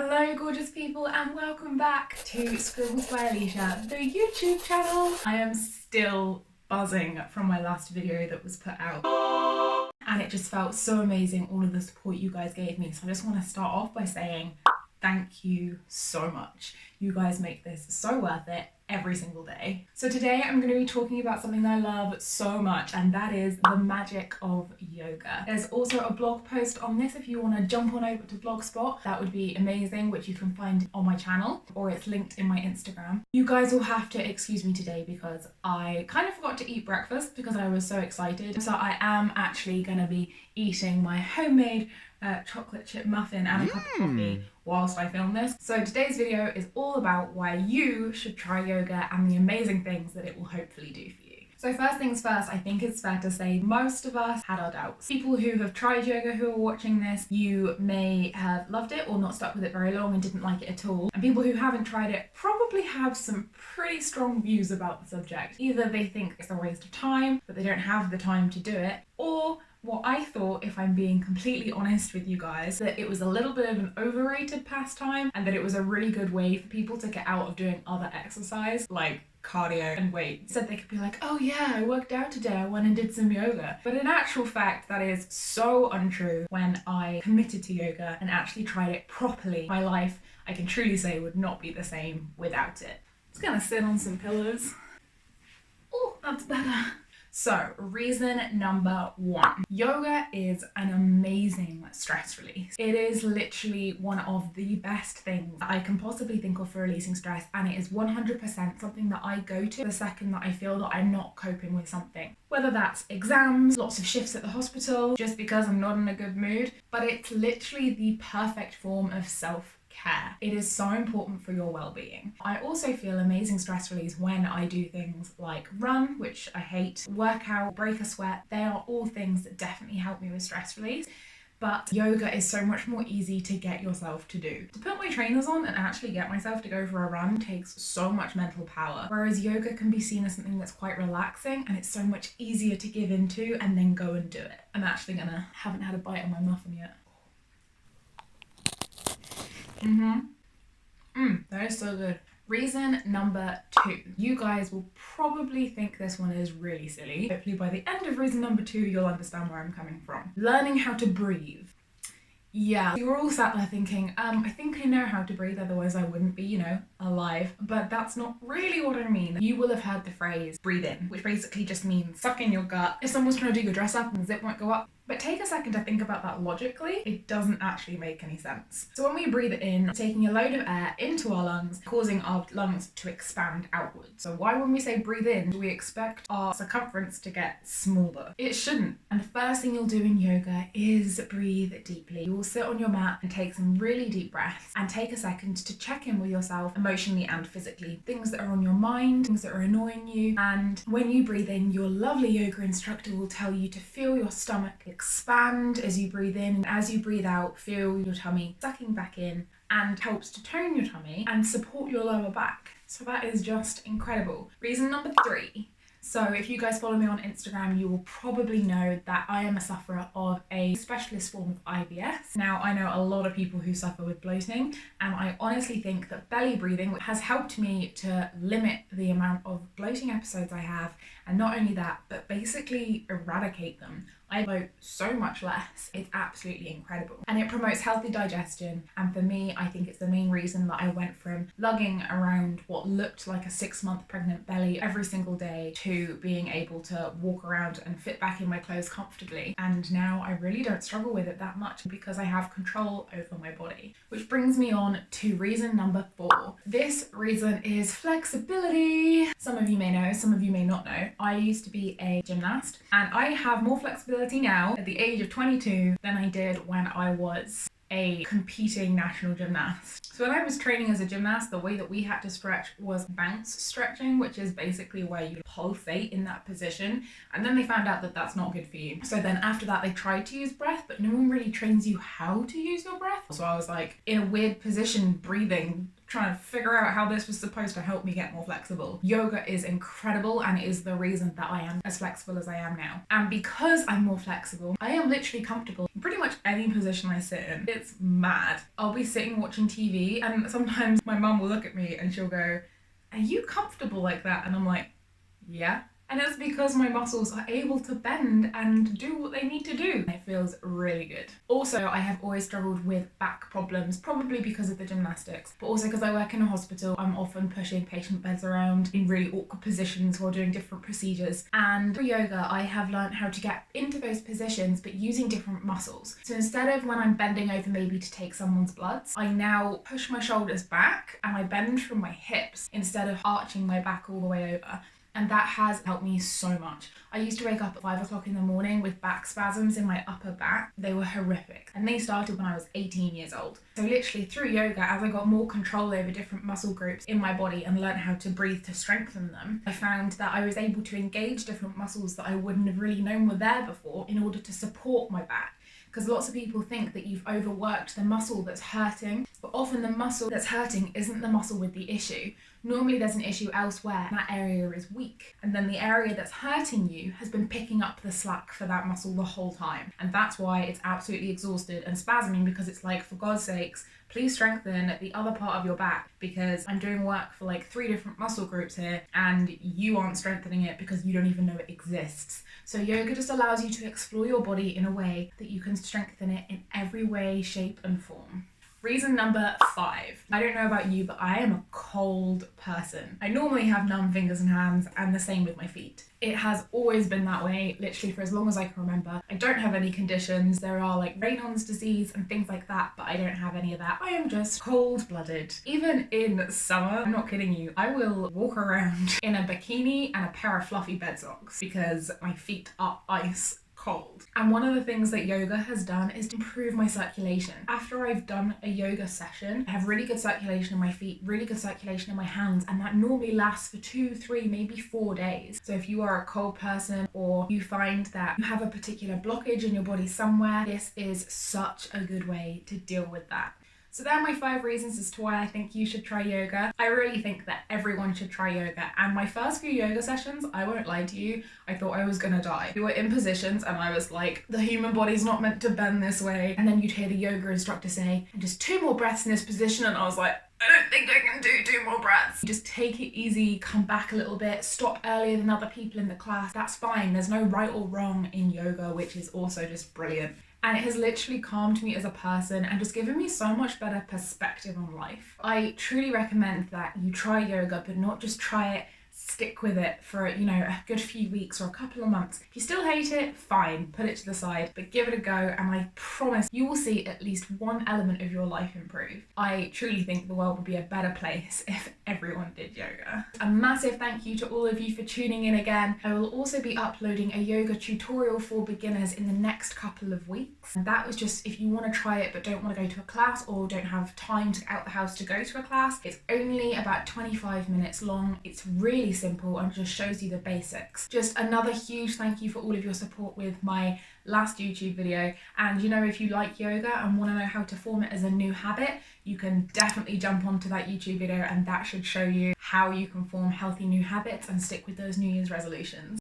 Hello gorgeous people and welcome back to Scribbles by Alicia, the YouTube channel. I am still buzzing from my last video that was put out and it just felt so amazing, all of the support you guys gave me. So I just want to start off by saying thank you so much. You guys make this so worth it every single day. So today I'm going to be talking about something that I love so much, and that is the magic of yoga. There's also a blog post on this if you want to jump on over to Blogspot. That would be amazing, which you can find on my channel, or it's linked in my Instagram. You guys will have to excuse me today because I kind of forgot to eat breakfast because I was so excited. So I am actually going to be eating my homemade chocolate chip muffin and a cup of coffee whilst I film this. So today's video is all about why you should try yoga and the amazing things that it will hopefully do for you. So first things first, I think it's fair to say most of us had our doubts. People who have tried yoga who are watching this, you may have loved it or not stuck with it very long and didn't like it at all. And people who haven't tried it probably have some pretty strong views about the subject. Either they think it's a waste of time, but they don't have the time to do it, or what I thought, if I'm being completely honest with you guys, that it was a little bit of an overrated pastime and that it was a really good way for people to get out of doing other exercise like cardio and weight. Said they could be like, oh yeah, I worked out today, I went and did some yoga. But in actual fact, that is so untrue. When I committed to yoga and actually tried it properly, my life, I can truly say, would not be the same without it. I'm just gonna sit on some pillows. Oh, that's better. So, reason number one. Yoga is an amazing stress release. It is literally one of the best things I can possibly think of for releasing stress, and it is 100% something that I go to the second that I feel that I'm not coping with something. Whether that's exams, lots of shifts at the hospital, just because I'm not in a good mood, but it's literally the perfect form of self-care. It is so important for your well-being. I also feel amazing stress release when I do things like run, which I hate, workout, break a sweat. They are all things that definitely help me with stress release. But yoga is so much more easy to get yourself to do. To put my trainers on and actually get myself to go for a run takes so much mental power, whereas yoga can be seen as something that's quite relaxing and it's so much easier to give into and then go and do it. I'm actually haven't had a bite on my muffin yet. That is so good. Reason number two. You guys will probably think this one is really silly. Hopefully by the end of reason number two, you'll understand where I'm coming from. Learning how to breathe. Yeah, you're all sat there thinking, I think I know how to breathe, otherwise I wouldn't be, alive. But that's not really what I mean. You will have heard the phrase breathe in, which basically just means suck in your gut. If someone's trying to do your dress up and the zip won't go up, but take a second to think about that logically, it doesn't actually make any sense. So when we breathe it in, taking a load of air into our lungs, causing our lungs to expand outwards. So why when we say breathe in, do we expect our circumference to get smaller? It shouldn't. And the first thing you'll do in yoga is breathe deeply. You will sit on your mat and take some really deep breaths and take a second to check in with yourself emotionally and physically. Things that are on your mind, things that are annoying you. And when you breathe in, your lovely yoga instructor will tell you to feel your stomach expand as you breathe in, and as you breathe out, feel your tummy sucking back in, and helps to tone your tummy and support your lower back. So that is just incredible. Reason number three. So if you guys follow me on Instagram, you will probably know that I am a sufferer of a specialist form of IBS. Now, I know a lot of people who suffer with bloating, and I honestly think that belly breathing has helped me to limit the amount of bloating episodes I have, and not only that, but basically eradicate them. I bloat so much less. It's absolutely incredible. And it promotes healthy digestion. And for me, I think it's the main reason that I went from lugging around what looked like a 6-month pregnant belly every single day to being able to walk around and fit back in my clothes comfortably. And now I really don't struggle with it that much because I have control over my body. Which brings me on to reason number four. This reason is flexibility. Some of you may know, some of you may not know. I used to be a gymnast, and I have more flexibility now at the age of 22 than I did when I was a competing national gymnast. So when I was training as a gymnast, the way that we had to stretch was bounce stretching, which is basically where you pulsate in that position. And then they found out that that's not good for you. So then after that, they tried to use breath, but no one really trains you how to use your breath. So I was like in a weird position breathing trying to figure out how this was supposed to help me get more flexible. Yoga is incredible and is the reason that I am as flexible as I am now. And because I'm more flexible, I am literally comfortable in pretty much any position I sit in. It's mad. I'll be sitting watching TV and sometimes my mum will look at me and she'll go, "Are you comfortable like that?" And I'm like, "Yeah." And it's because my muscles are able to bend and do what they need to do. It feels really good. Also, I have always struggled with back problems, probably because of the gymnastics, but also because I work in a hospital, I'm often pushing patient beds around in really awkward positions while doing different procedures. And through yoga, I have learned how to get into those positions, but using different muscles. So instead of when I'm bending over maybe to take someone's bloods, I now push my shoulders back and I bend from my hips instead of arching my back all the way over. And that has helped me so much. I used to wake up at 5 o'clock in the morning with back spasms in my upper back. They were horrific. And they started when I was 18 years old. So literally through yoga, as I got more control over different muscle groups in my body and learned how to breathe to strengthen them, I found that I was able to engage different muscles that I wouldn't have really known were there before in order to support my back. Because lots of people think that you've overworked the muscle that's hurting, but often the muscle that's hurting isn't the muscle with the issue. Normally there's an issue elsewhere and that area is weak, and then the area that's hurting you has been picking up the slack for that muscle the whole time, and that's why it's absolutely exhausted and spasming, because it's like, for God's sakes, please strengthen the other part of your back, because I'm doing work for like 3 different muscle groups here and you aren't strengthening it because you don't even know it exists. So yoga just allows you to explore your body in a way that you can strengthen it in every way, shape and form. Reason number 5. I don't know about you, but I am a cold person. I normally have numb fingers and hands, and the same with my feet. It has always been that way, literally for as long as I can remember. I don't have any conditions. There are like Raynaud's disease and things like that, but I don't have any of that. I am just cold-blooded. Even in summer, I'm not kidding you, I will walk around in a bikini and a pair of fluffy bed socks because my feet are ice cold. And one of the things that yoga has done is to improve my circulation. After I've done a yoga session, I have really good circulation in my feet, really good circulation in my hands, and that normally lasts for 2, 3, maybe 4 days. So if you are a cold person or you find that you have a particular blockage in your body somewhere, this is such a good way to deal with that. So there are my 5 reasons as to why I think you should try yoga. I really think that everyone should try yoga. And my first few yoga sessions, I won't lie to you, I thought I was gonna die. We were in positions and I was like, the human body's not meant to bend this way. And then you'd hear the yoga instructor say, and just 2 more breaths in this position. And I was like, I don't think I can do 2 more breaths. Just take it easy, come back a little bit, stop earlier than other people in the class. That's fine. There's no right or wrong in yoga, which is also just brilliant. And it has literally calmed me as a person and just given me so much better perspective on life. I truly recommend that you try yoga, but not just try it, stick with it for, you know, a good few weeks or a couple of months. If you still hate it, fine, put it to the side, but give it a go and I promise you will see at least one element of your life improve. I truly think the world would be a better place if everyone did yoga. A massive thank you to all of you for tuning in again. I will also be uploading a yoga tutorial for beginners in the next couple of weeks. And that was just if you want to try it but don't want to go to a class or don't have time to get out the house to go to a class. It's only about 25 minutes long. It's really simple and just shows you the basics. Just another huge thank you for all of your support with my last YouTube video, and you know, if you like yoga and want to know how to form it as a new habit, you can definitely jump onto that YouTube video and that should show you how you can form healthy new habits and stick with those New Year's resolutions.